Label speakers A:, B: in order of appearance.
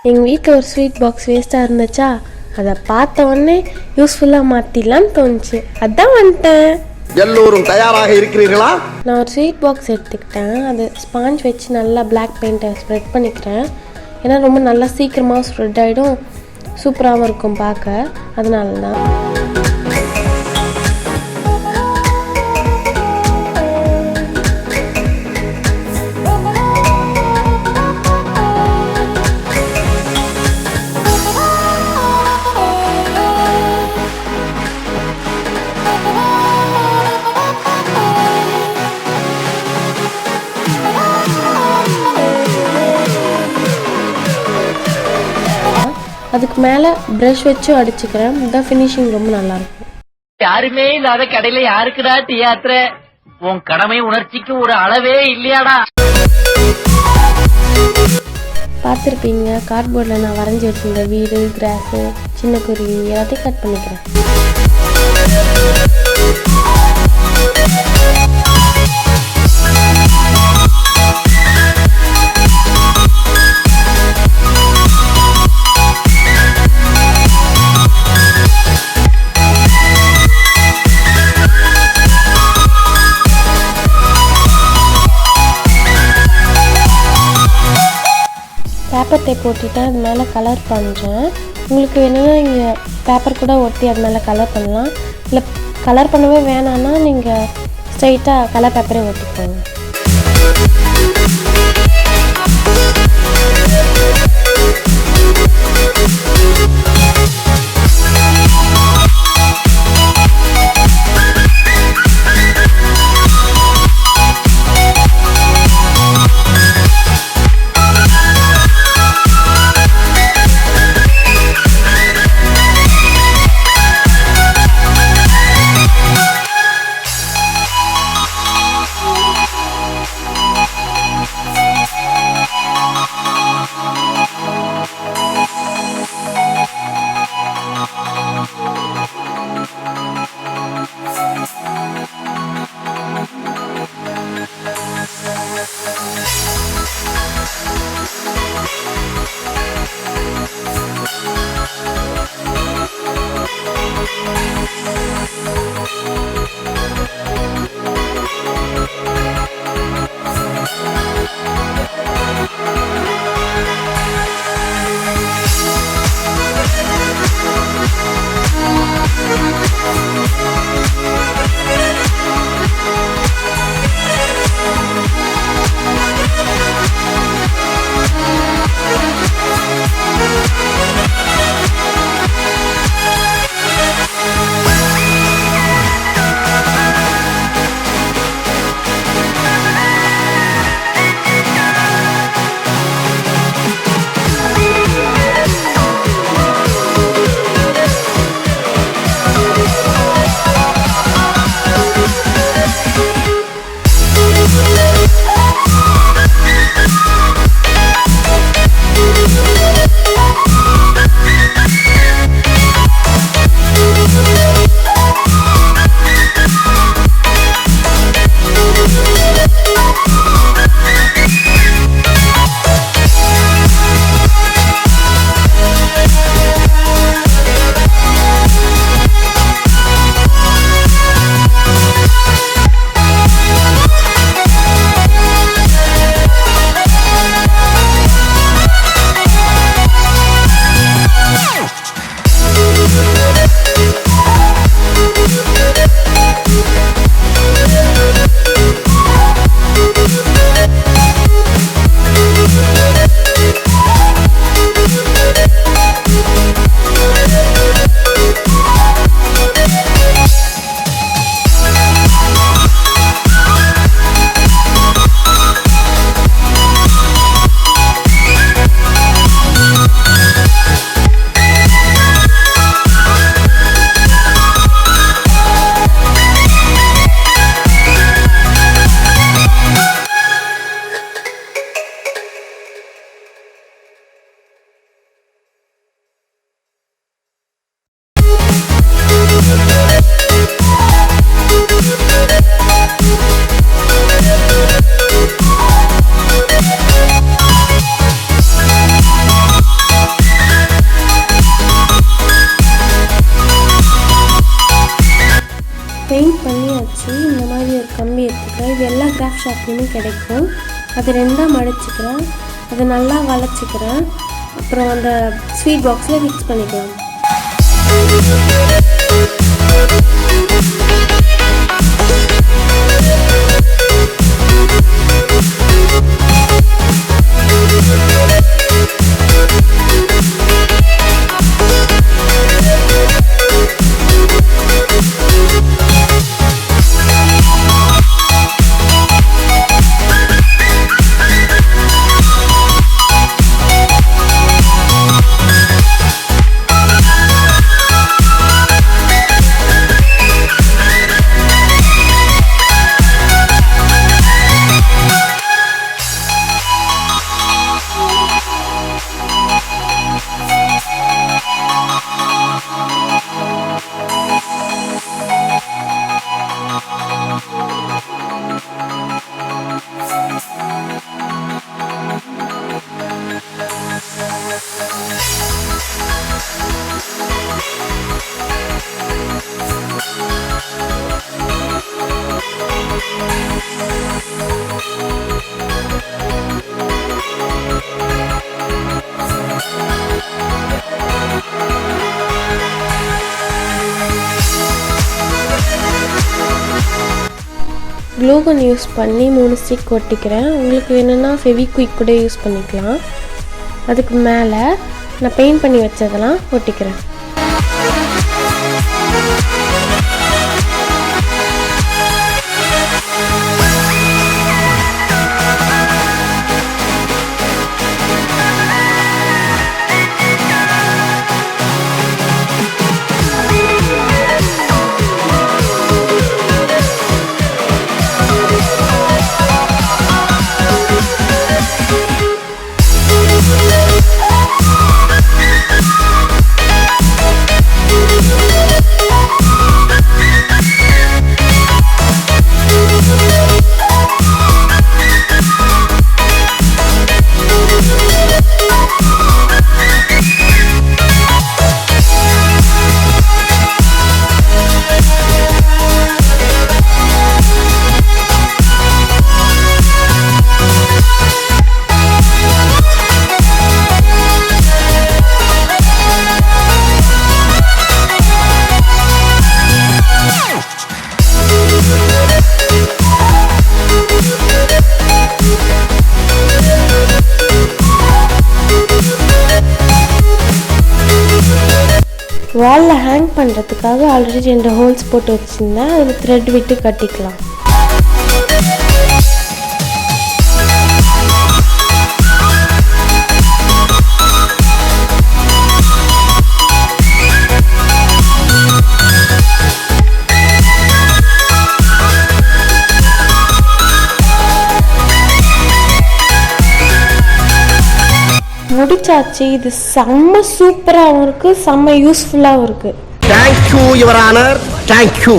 A: எங்கள் வீட்டில் ஒரு ஸ்வீட் பாக்ஸ் வேஸ்ட்டாக இருந்துச்சா, அதை பார்த்த உடனே யூஸ்ஃபுல்லாக மாற்றிடலான்னு தோணுச்சு. அதான் வந்துட்டேன்.
B: எல்லோரும் தயாராக இருக்கிறீர்களா?
A: நான் ஒரு ஸ்வீட் பாக்ஸ் எடுத்துக்கிட்டேன். அது ஸ்பாஞ்ச் வச்சு நல்லா பிளாக் பெயிண்ட்டை ஸ்ப்ரெட் பண்ணிக்கிறேன். ஏன்னா ரொம்ப நல்லா சீக்கிரமாக ஸ்ப்ரெட் ஆகிடும், சூப்பராகவும் இருக்கும் பார்க்க. அதனால தான் அதுக்கு மேலே ப்ரஷ் வச்சு அடிச்சுக்கிறேன். இதுதான் ஃபினிஷிங் ரொம்ப நல்லாயிருக்கும்.
C: யாருமே இல்லாத கடையில யாருக்குடா தியேட்டர்? உன் கடமை உணர்ச்சிக்கு ஒரு அளவே இல்லையாடா?
A: பார்த்துருப்பீங்க, கார்ட்போர்டில் நான் வரைஞ்சி வச்சுருந்த வீடு, கிராஸு, சின்ன குருவி எல்லாத்தையும் கட் பண்ணிக்கிறேன். பேப்பர் டேப் ஒட்டிட்டு அது மேலே கலர் பண்ணுறேன். உங்களுக்கு வேணும்னா நீங்கள் பேப்பர் கூட ஒட்டி அது மேலே கலர் பண்ணலாம். இல்லை கலர் பண்ணவே வேணான்னா நீங்கள் ஸ்ட்ரைட்டாக கலர் பேப்பரே ஒட்டிக்கோங்க. கம்பி எடுத்துக்கிறேன். இது எல்லா கிராஃப்ட் ஷாப்லேயுமே கிடைக்கும். அது 2ஆக மடிச்சுக்கிறேன். அதை நல்லா வளைச்சிக்கிறேன். அப்புறம் அந்த ஸ்வீட் பாக்ஸில் ஃபிக்ஸ் பண்ணிக்கலாம். க்ளூகன் யூஸ் பண்ணி 3 ஸ்டிக் ஒட்டிக்கிறேன். உங்களுக்கு வேணும்னா ஃபெவிக்விக் கூட யூஸ் பண்ணிக்கலாம். அதுக்கு மேலே நான் பெயிண்ட் பண்ணி வச்சதெல்லாம் ஒட்டிக்கிறேன். வாலில் ஹேங் பண்ணுறதுக்காக ஆல்ரெடி 2 ஹோல்ஸ் போட்டு வச்சுருந்தேன். அதில் த்ரெட் விட்டு கட்டிக்கலாம். முடிச்சாச்சு. இது செம்ம சூப்பராகவும் இருக்குது, செம்ம யூஸ்ஃபுல்லாகவும் இருக்குது.
B: Thank you your honour, thank you.